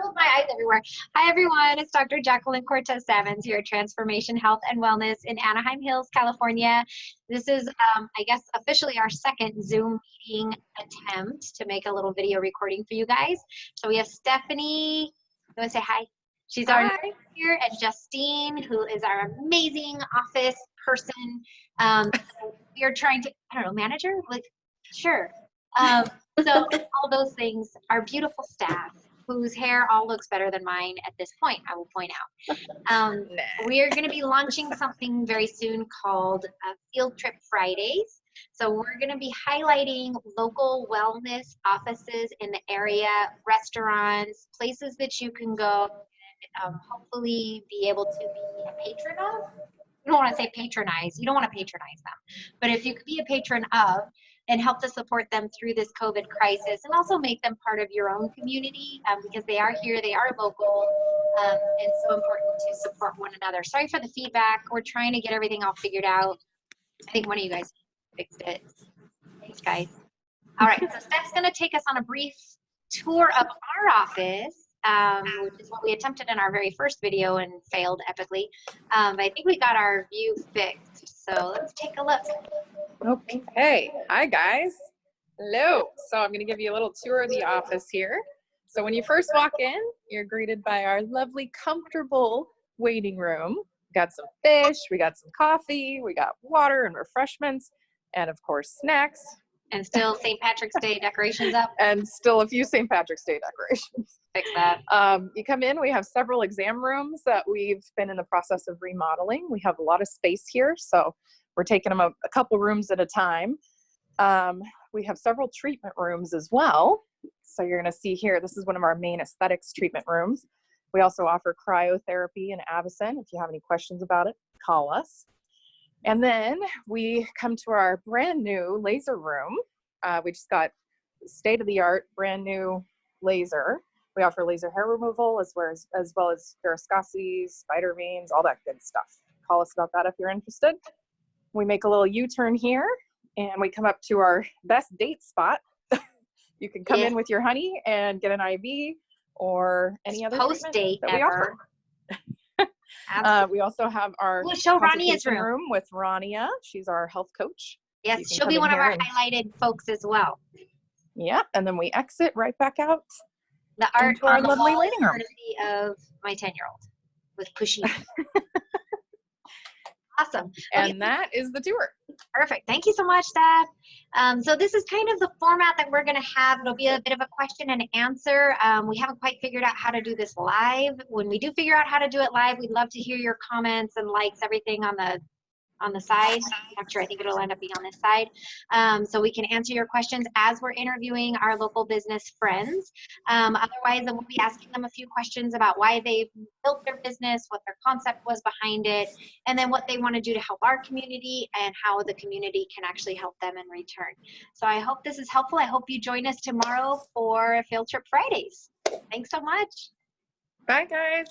Rolled my eyes everywhere. Hi, everyone. It's Dr. Jacqueline Cortez Savins here at Transformation Health and Wellness in Anaheim Hills, California. This is, I guess, officially our second Zoom meeting attempt to make a little video recording for you guys. So we have Stephanie. You want to say hi? She's our here, and Justine, who is our amazing office person. We are trying to, I don't know, manager? Like, sure. So all those things, our beautiful staff, whose hair all looks better than mine at this point, I will point out. We are going to be launching something very soon called Field Trip Fridays. So we're going to be highlighting local wellness offices in the area, restaurants, places that you can go and hopefully be able to be a patron of. You don't want to say patronize. You don't want to patronize them. But if you could be a patron of, and help to support them through this COVID crisis, and also make them part of your own community because they are here, they are local, and so important to support one another. Sorry for the feedback. We're trying to get everything all figured out. I think one of you guys fixed it. Thanks, guys. All right, so Steph's gonna take us on a brief tour of our office, which is what we attempted in our very first video and failed epically. But I think we got our view fixed, so let's take a look. Okay, hi guys. Hello. So I'm going to give you a little tour of the office here. So when you first walk in, you're greeted by our lovely, comfortable waiting room. We got some fish, we got some coffee, we got water and refreshments, and of course snacks. And still St. Patrick's Day decorations up. And still a few St. Patrick's Day decorations. Fix that. You come in, we have several exam rooms that we've been in the process of remodeling. We have a lot of space here, so we're taking them a couple rooms at a time. We have several treatment rooms as well. So you're gonna see here, this is one of our main aesthetics treatment rooms. We also offer cryotherapy and Avicen. If you have any questions about it, call us. And then we come to our brand new laser room. We just got state-of-the-art brand new laser. We offer laser hair removal as well as varicosities, spider veins, all that good stuff. Call us about that if you're interested. We make a little U-turn here and we come up to our best date spot. You can come in with your honey and get an IV or any other post-date that we offer. We also have our consultation room with Rania. She's our health coach. Yes, she'll be one of our highlighted folks as well. Yeah, and then we exit right back out. The art on the lovely wall waiting room of my 10-year-old with pushy. Awesome. And that is the tour. Perfect. Thank you so much, Steph. So this is kind of the format that we're going to have. It'll be a bit of a question and answer. We haven't quite figured out how to do this live. When we do figure out how to do it live, we'd love to hear your comments and likes, everything on the side. Actually, I think it'll end up being on this side. So we can answer your questions as we're interviewing our local business friends. Otherwise, then we'll be asking them a few questions about why they've built their business, what their concept was behind it, and then what they want to do to help our community and how the community can actually help them in return. So I hope this is helpful. I hope you join us tomorrow for Field Trip Fridays. Thanks so much. Bye, guys.